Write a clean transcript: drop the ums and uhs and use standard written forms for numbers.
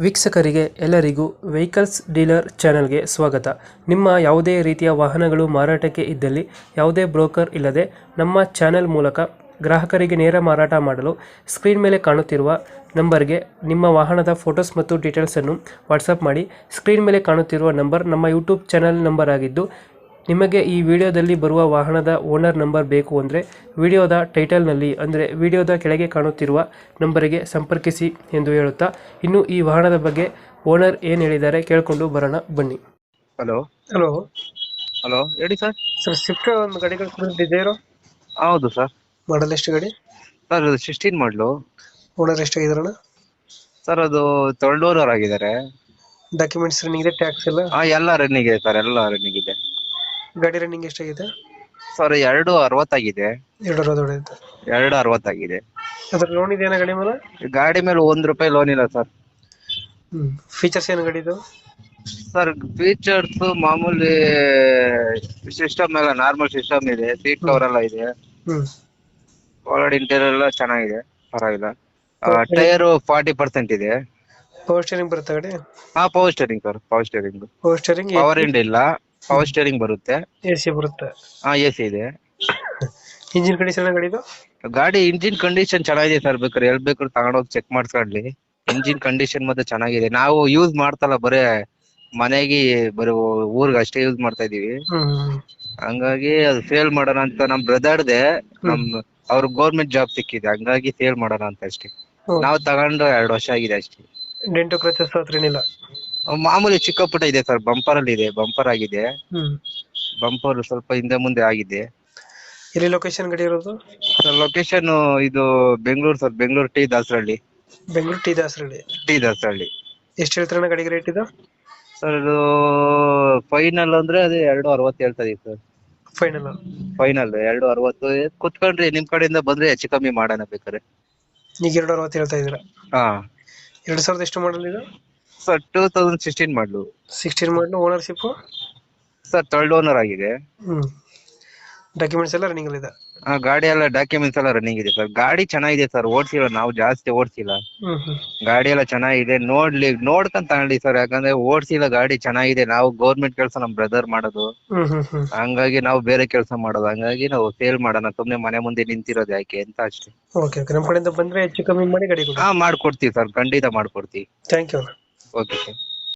ವೀಕ್ಷಕರಿಗೆ ಎಲ್ಲರಿಗೂ vehicles dealer ಚಾನೆಲ್ಗೆ ಸ್ವಾಗತ. ನಿಮ್ಮ ಯಾವುದೇ ರೀತಿಯ ವಾಹನಗಳು ಮಾರಾಟಕ್ಕೆ ಇದ್ದಲ್ಲಿ ಯಾವುದೇ ಬ್ರೋಕರ್ ಇಲ್ಲದೆ ನಮ್ಮ ಚಾನೆಲ್ ಮೂಲಕ ಗ್ರಾಹಕರಿಗೆ ನೇರ ಮಾರಾಟ ಮಾಡಲು ಸ್ಕ್ರೀನ್ ಮೇಲೆ ಕಾಣುತ್ತಿರುವ ನಂಬರ್ಗೆ ನಿಮ್ಮ ವಾಹನದ ಫೋಟೋಸ್ ಮತ್ತು ಡೀಟೇಲ್ಸನ್ನು ವಾಟ್ಸಪ್ ಮಾಡಿ. ಸ್ಕ್ರೀನ್ ಮೇಲೆ ಕಾಣುತ್ತಿರುವ ನಂಬರ್ ನಮ್ಮ ಯೂಟ್ಯೂಬ್ ಚಾನೆಲ್ ನಂಬರ್ ಆಗಿದ್ದು, ನಿಮಗೆ ಈ ವಿಡಿಯೋದಲ್ಲಿ ಬರುವ ವಾಹನದ ಓನರ್ ನಂಬರ್ ಬೇಕು ಅಂದರೆ ವಿಡಿಯೋದ ಟೈಟಲ್ನಲ್ಲಿ ಅಂದರೆ ವಿಡಿಯೋದ ಕೆಳಗೆ ಕಾಣುತ್ತಿರುವ ನಂಬರಿಗೆ ಸಂಪರ್ಕಿಸಿ ಎಂದು ಹೇಳುತ್ತಾ, ಇನ್ನು ಈ ವಾಹನದ ಬಗ್ಗೆ ಓನರ್ ಏನು ಹೇಳಿದ್ದಾರೆ ಕೇಳಿಕೊಂಡು ಬರೋಣ ಬನ್ನಿ. ಹಲೋ ಹಲೋ ಹಲೋ ಹೇಳಿ ಸರ್. ಸರ್, ಸ್ವಿಫ್ಟ್ ಒಂದು ಗಾಡಿಗಳು ಡಿಸೈರು ಹೌದು ಸರ್. ಮಾಡಲ್ ಎಷ್ಟು ಗಾಡಿ? ಸರ್ ಅದು 16 ಮಾಡಲು. ಓನರ್ ಎಷ್ಟಾಗಿದಾರಣ? ಸರ್ ಅದು ಥರ್ಡ್ ಓನರ್ ಆಗಿದ್ದಾರೆ. ಡಾಕ್ಯುಮೆಂಟ್ಸ್ ರನ್ನಿಂಗ್ ಇದೆ, ಟ್ಯಾಕ್ಸ್ ಎಲ್ಲ? ಎಲ್ಲ ರನ್ನಿಂಗ್ ಇದೆ ಸರ್, ಎಲ್ಲ ರನ್ನಿಂಗ್ ಇದೆ. ಗಾಡಿ ರನ್ನಿಂಗ್ ಎಷ್ಟಾಗಿದೆ? ಸರ್ 260 ಆಗಿದೆ. 260. 260 ಆಗಿದೆ. ಅದ್ರ ಲೋನ್ ಇದೆಯಾ ಗಾಡಿ ಮೇಲೆ? ಗಾಡಿ ಮೇಲೆ ₹1 ಲೋನ್ ಇಲ್ಲ ಸರ್. ಫೀಚರ್ಸ್ ಏನು ಗಾಡಿದು? ಸರ್ ಫೀಚರ್ಸ್ ಮಾಮೂಲಿ ಸಿಸ್ಟಮ್ ಎಲ್ಲ ನಾರ್ಮಲ್ ಸಿಸ್ಟಮ್ ಇದೆ. ಸೀಟ್ ಕವರ್ ಎಲ್ಲ ಇದೆ. ಒಳಗಡೆ ಇಂಟೀರಿಯರ್ ಎಲ್ಲ ಚೆನ್ನಾಗಿದೆ, ಪರವಾಗಿಲ್ಲ. ಟೈರ್ 40% ಇದೆ. ಪವರ್ ಸ್ಟೇರಿಂಗ್ ಬರುತ್ತೆ ಗಾಡಿ? Power steering sir, power steering. Power steering, power end ಇಲ್ಲ, ಪವರ್ ಸ್ಟೇರಿಂಗ್ ಬರುತ್ತೆ. ಎಸಿ ಬರುತ್ತೆ? ಎಸಿ ಇದೆ. ಇಂಜಿನ್ ಕಂಡೀಷನ್ ಗಾಡಿದು? ಗಾಡಿ ಇಂಜಿನ್ ಕಂಡೀಷನ್ ಚೆನ್ನಾಗಿದೆ ಸರ್, ಬೇಕಾದ್ರೆ ಬೇಕಾದ್ರೆ ತಗೊಂಡೋಗಿ ಚೆಕ್ ಮಾಡ್ಸ್ಕೊಳ್ಳಿ. ಇಂಜಿನ್ ಕಂಡೀಷನ್ ಮತ್ತೆ ಚೆನ್ನಾಗಿದೆ. ನಾವು ಯೂಸ್ ಮಾಡ್ತಲ್ಲ, ಬರೇ ಮನೆಗೆ ಬರೀ ಊರ್ಗ್ ಅಷ್ಟೇ ಯೂಸ್ ಮಾಡ್ತಾ ಇದೀವಿ. ಹಂಗಾಗಿ ಅದು ಸೇಲ್ ಮಾಡೋಣ ಅಂತ ನಮ್ ಬ್ರದರ್ದೆ, ಅವ್ರ ಗೌರ್ಮೆಂಟ್ ಜಾಬ್ ಸಿಕ್ಕಿದೆ, ಹಂಗಾಗಿ ಸೇಲ್ ಮಾಡೋಣ ಅಂತ ಅಷ್ಟೇ. ನಾವು ತಗೊಂಡು 2 ವರ್ಷ ಆಗಿದೆ ಅಷ್ಟೇ. ಡೆಂಟು ಕ್ರಚಸ್ ಹತ್ರ ಏನಿಲ್ಲ? ಮಾಮೂಲಿ ಚಿಕ್ಕ ಪುಟ್ಟ ಇದೆ ಸರ್. ಬಂಪರ್ ಅಲ್ಲಿ ಇದೆ, ಬಂಪರ್ ಆಗಿದೆ. ಬಂಪರ್ ಸ್ವಲ್ಪ ಹಿಂದೆ ಮುಂದೆ ಆಗಿದೆ. ಎಲ್ಲಿ ಲೊಕೇಶನ್ ಗಾಡಿ ಇರೋದು? ಲೊಕೇಶನ್ ಇದು Bengaluru sir, Bengaluru T Dasarahalli. Bengaluru T Dasarahalli? T Dasarahalli. ಎಷ್ಟು ಹೇಳ್ತಾರಣ್ಣ ಗಾಡಿಗೆ ರೇಟ್ ಇದು? ಸರ್ ಇದು ಫೈನಲ್ ಅಂದ್ರೆ ಅದೇ 260 ಹೇಳ್ತಾ ಇದೀವಿ ಸರ್. ಫೈನಲ್? ಫೈನಲ್ 260. ಕುತ್ಕೊಂಡ್ರಿ ನಿಮ್ ಕಡೆಯಿಂದ ಬಂದ್ರೆ ಹೆಚ್ಚು ಕಮ್ಮಿ ಮಾಡೋಣ ಬೇಕಾರೆ. ಈಗ 260 ಹೇಳ್ತಾ ಇದೀರಾ? 2000 ಎಷ್ಟು ಮಾಡಲ್ ಇದು? ಸರ್ 2016 ಮಾಡಲು. 16 ಮಾಡಲು. ಓನರ್ಶಿಪ್? ಸರ್ ಥರ್ಡ್ ಓನರ್ ಆಗಿದೆ. ಡಾಕ್ಯುಮೆಂಟ್ಸ್ ಎಲ್ಲ ರನ್ನಿಂಗ್ ಇದೆ? ಗಾಡಿ ಎಲ್ಲ ಡಾಕ್ಯುಮೆಂಟ್ಸ್ ಎಲ್ಲ ರನ್ನಿಂಗ್ ಇದೆ ಸರ್. ಗಾಡಿ ಚೆನ್ನಾಗಿದೆ ಸರ್, ಓಡ್ಸಿಲ್ಲ, ನಾವು ಜಾಸ್ತಿ ಓಡ್ಸಿಲ್ಲ. ಗಾಡಿ ಎಲ್ಲ ಚೆನ್ನಾಗಿದೆ, ನೋಡ್ಕೊಂಡ್ ತಗೊಳ್ಳಿ ಸರ್, ಯಾಕಂದ್ರೆ ಓಡ್ಸಿಲ್ಲ, ಗಾಡಿ ಚೆನ್ನಾಗಿದೆ. ನಾವು ಗೌರ್ಮೆಂಟ್ ಕೆಲಸ ನಮ್ ಬ್ರದರ್ ಮಾಡೋದು, ಹಂಗಾಗಿ ನಾವು ಬೇರೆ ಕೆಲಸ ಮಾಡೋದು, ಹಂಗಾಗಿ ನಾವು ಸೇಲ್ ಮಾಡೋಣ, ಸುಮ್ನೆ ಮನೆ ಮುಂದೆ ನಿಂತಿರೋದು ಯಾಕೆ ಅಂತ ಅಷ್ಟೇ. ಓಕೆ, ನಮ್ ಕಡೆಯಿಂದ ಬಂದ್ರೆ ಹೆಚ್ಚು ಕಮ್ಮಿ ಮಾಡಿ ಗಾಡಿ ಕೊಡಿ. ಮಾಡ್ಕೊಡ್ತೀವಿ ಸರ್, ಖಂಡಿತ ಮಾಡ್ಕೊಡ್ತೀವಿ. Thank you. Okay sir.